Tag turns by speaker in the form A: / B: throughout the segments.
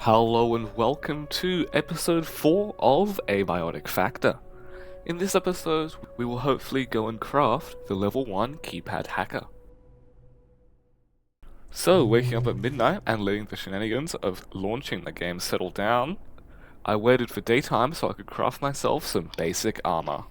A: Hello and welcome to episode 4 of Abiotic Factor. In this episode, we will hopefully go and craft the level 1 keypad hacker. So, waking up at midnight and letting the shenanigans of launching the game settle down, I waited for daytime so I could craft myself some basic armor.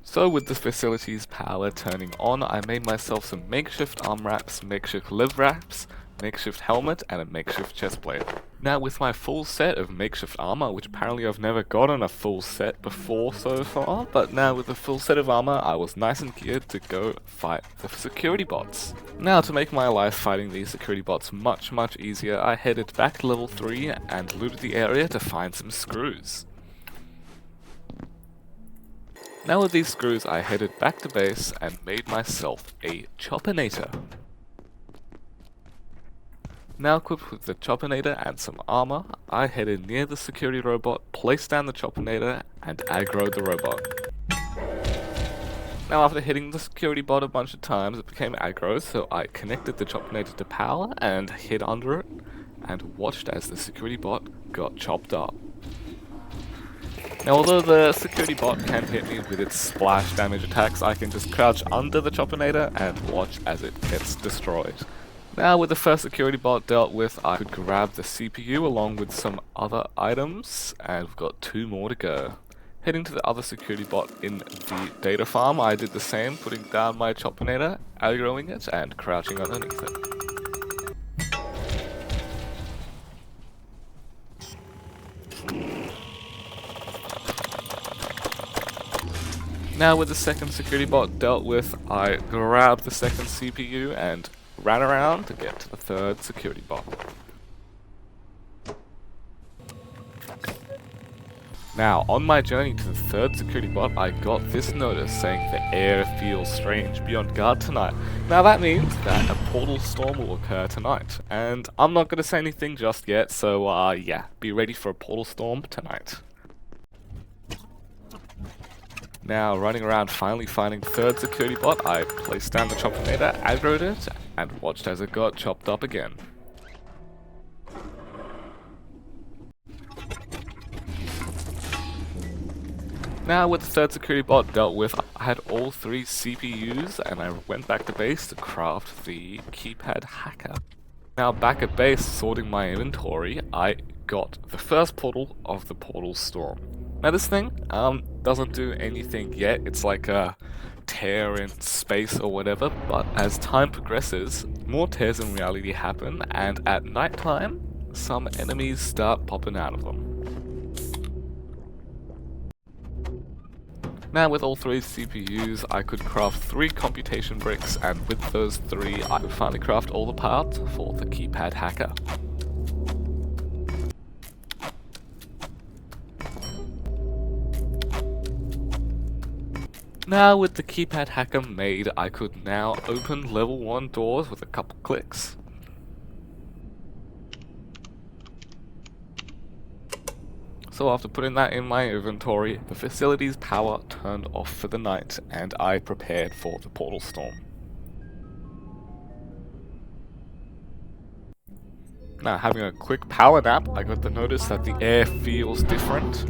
A: So with the facility's power turning on, I made myself some makeshift arm wraps, makeshift live wraps, makeshift helmet, and a makeshift chestplate. Now with my full set of makeshift armor, which apparently I've never gotten a full set before so far, but now with a full set of armor, I was nice and geared to go fight the security bots. Now to make my life fighting these security bots much easier, I headed back to level 3 and looted the area to find some screws. Now with these screws, I headed back to base and made myself a choppinator. Now equipped with the choppinator and some armor, I headed near the security robot, placed down the choppinator, and aggroed the robot. Now after hitting the security bot a bunch of times, it became aggro, so I connected the choppinator to power and hid under it, and watched as the security bot got chopped up. Now although the security bot can hit me with its splash damage attacks, I can just crouch under the choppinator and watch as it gets destroyed. Now with the first security bot dealt with, I could grab the CPU along with some other items, and we've got 2 more to go. Heading to the other security bot in the data farm, I did the same, putting down my choppinator, aggroing it, and crouching underneath it. Now with the second security bot dealt with, I grabbed the second CPU and ran around to get to the third security bot. Now, on my journey to the third security bot, I got this notice saying the air feels strange, be on guard tonight. Now that means that a portal storm will occur tonight, and I'm not going to say anything just yet, so yeah, be ready for a portal storm tonight. Now, running around finally finding the third security bot, I placed down the choppinator, aggroed it, and watched as it got chopped up again. Now, with the third security bot dealt with, I had all 3 CPUs, and I went back to base to craft the keypad hacker. Now, back at base, sorting my inventory, I got the first portal of the portal storm. Now this thing, doesn't do anything yet. It's like a tear in space or whatever, but as time progresses, more tears in reality happen, and at nighttime, some enemies start popping out of them. Now with all 3 CPUs, I could craft 3 computation bricks, and with those 3, I could finally craft all the parts for the keypad hacker. Now with the keypad hacker made, I could now open level 1 doors with a couple clicks. So after putting that in my inventory, the facility's power turned off for the night, and I prepared for the portal storm. Now having a quick power nap, I got the notice that the air feels different,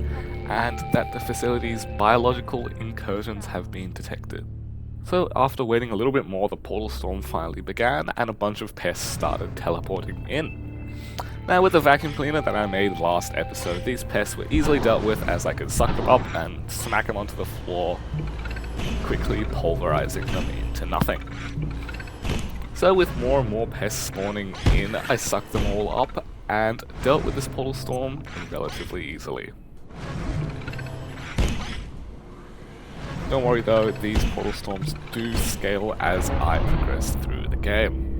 A: and that the facility's biological incursions have been detected. So after waiting a little bit more, the portal storm finally began, and a bunch of pests started teleporting in. Now with the vacuum cleaner that I made last episode, these pests were easily dealt with as I could suck them up and smack them onto the floor, quickly pulverizing them into nothing. So with more and more pests spawning in, I sucked them all up and dealt with this portal storm relatively easily. Don't worry though, these portal storms do scale as I progress through the game.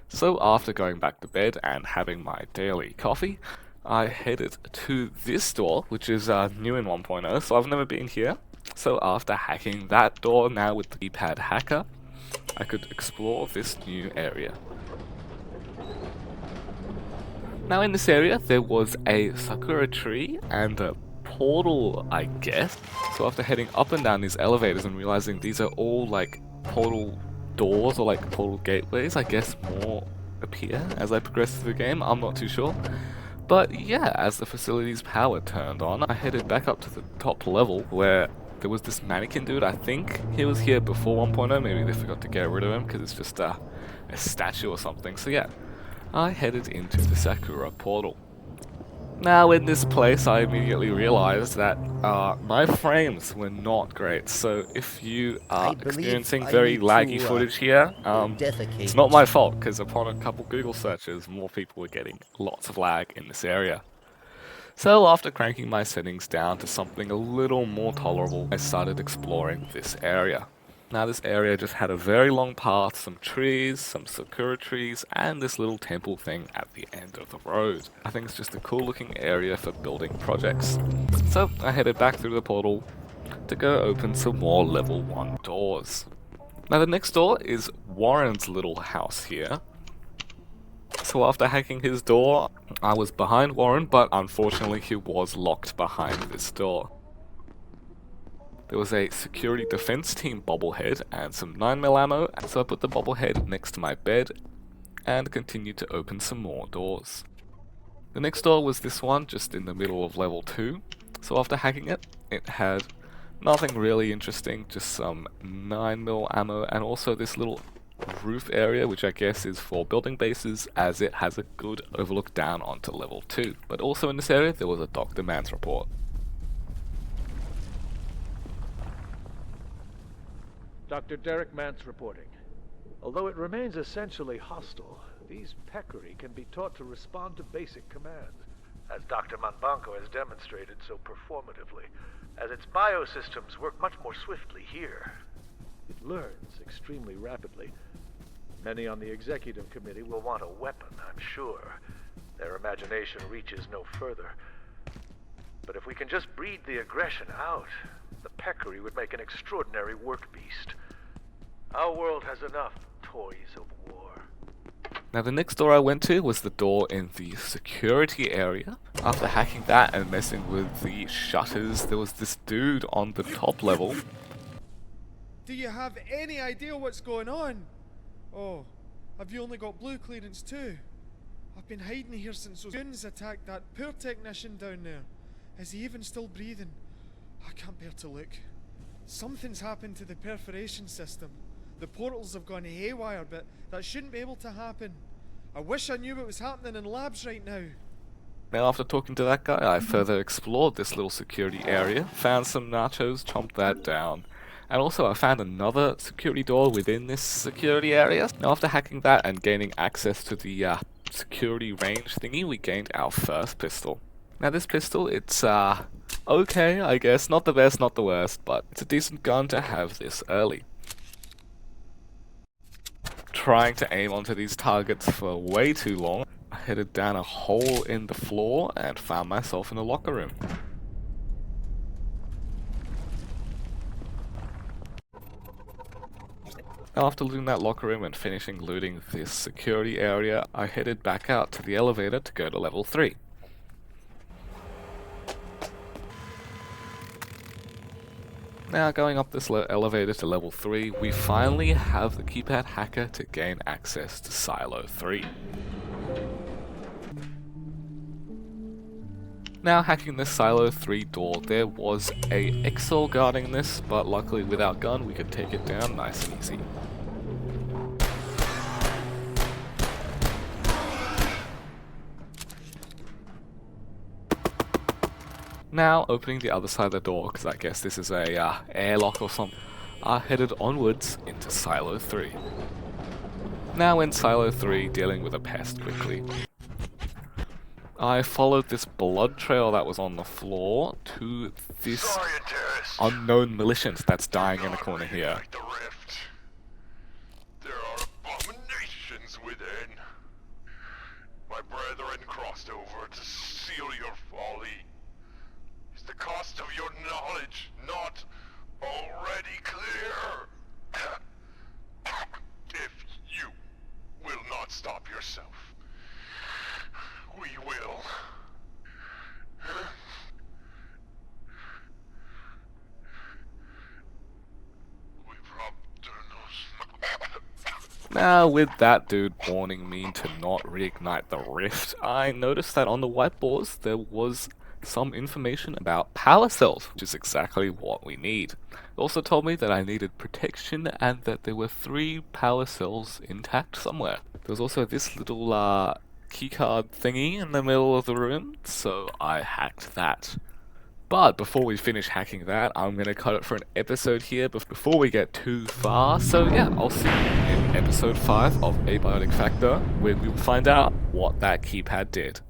A: So after going back to bed and having my daily coffee, I headed to this door, which is new in 1.0, so I've never been here. So after hacking that door, now with the keypad hacker, I could explore this new area. Now in this area, there was a sakura tree and a portal, I guess. So after heading up and down these elevators and realizing these are all like portal doors or like portal gateways, I guess, more appear as I progress through the game. I'm not too sure. But yeah, as the facility's power turned on, I headed back up to the top level where there was this mannequin dude. I think he was here before 1.0, maybe they forgot to get rid of him because it's just a statue or something. So yeah, I headed into the Sakura portal. Now in this place I immediately realized that my frames were not great, so if you are
B: I believe
A: experiencing
B: I
A: very
B: need
A: laggy
B: to,
A: footage here, it's
B: defecate.
A: not my fault, because upon a couple Google searches, more people were getting lots of lag in this area. So after cranking my settings down to something a little more tolerable, I started exploring this area. Now this area just had a very long path, some trees, some sakura trees, and this little temple thing at the end of the road. I think it's just a cool looking area for building projects. So I headed back through the portal to go open some more level 1 doors. Now the next door is Warren's little house here. So after hacking his door, I was behind Warren, but unfortunately he was locked behind this door. There was a security defense team bobblehead and some 9mm ammo, so I put the bobblehead next to my bed and continued to open some more doors. The next door was this one, just in the middle of level 2, so after hacking it, it had nothing really interesting, just some 9mm ammo and also this little roof area, which I guess is for building bases, as it has a good overlook down onto level 2. But also in this area there was a Dr. Mann's report.
C: Dr. Derek Mance reporting. Although it remains essentially hostile, these peccary can be taught to respond to basic commands, as Dr. Manbanco has demonstrated so performatively, as its biosystems work much more swiftly here. It learns extremely rapidly. Many on the executive committee will want a weapon, I'm sure. Their imagination reaches no further. But if we can just breed the aggression out, the peccary would make an extraordinary work beast. Our world has enough toys of war.
A: Now the next door I went to was the door in the security area. After hacking that and messing with the shutters, there was this dude on the top level.
D: Do you have any idea what's going on? Oh, have you only got blue clearance too? I've been hiding here since those goons attacked that poor technician down there. Is he even still breathing? I can't bear to look. Something's happened to the perforation system. The portals have gone haywire, but that shouldn't be able to happen. I wish I knew what was happening in labs right now.
A: Now after talking to that guy, I further explored this little security area, found some nachos, chomped that down. And also I found another security door within this security area. Now after hacking that and gaining access to the security range thingy, we gained our first pistol. Now this pistol, it's okay, I guess. Not the best, not the worst, but it's a decent gun to have this early. Trying to aim onto these targets for way too long, I headed down a hole in the floor and found myself in a locker room. After looting that locker room and finishing looting this security area, I headed back out to the elevator to go to level 3. Now going up this elevator to level 3, we finally have the Keypad hacker to gain access to Silo 3. Now hacking this Silo 3 door, there was a Excel guarding this, but luckily with our gun we could take it down nice and easy. Now opening the other side of the door, because I guess this is a airlock or something, I headed onwards into Silo 3. Now in Silo 3, dealing with a pest quickly. I followed this blood trail that was on the floor to this unknown militant that's dying in the corner here.
E: There are abominations within. My brethren crossed over to seal your folly. Is the cost of your knowledge not already clear? If you will not stop yourself, we will. We
A: Now, with that dude warning me to not reignite the rift, I noticed that on the whiteboards there was some information about power cells, which is exactly what we need. It also told me that I needed protection and that there were 3 power cells intact somewhere. There was also this little keycard thingy in the middle of the room, so I hacked that. But before we finish hacking that, I'm going to cut it for an episode here before we get too far. So yeah, I'll see you in episode 5 of Abiotic Factor, where we will find out what that keypad did.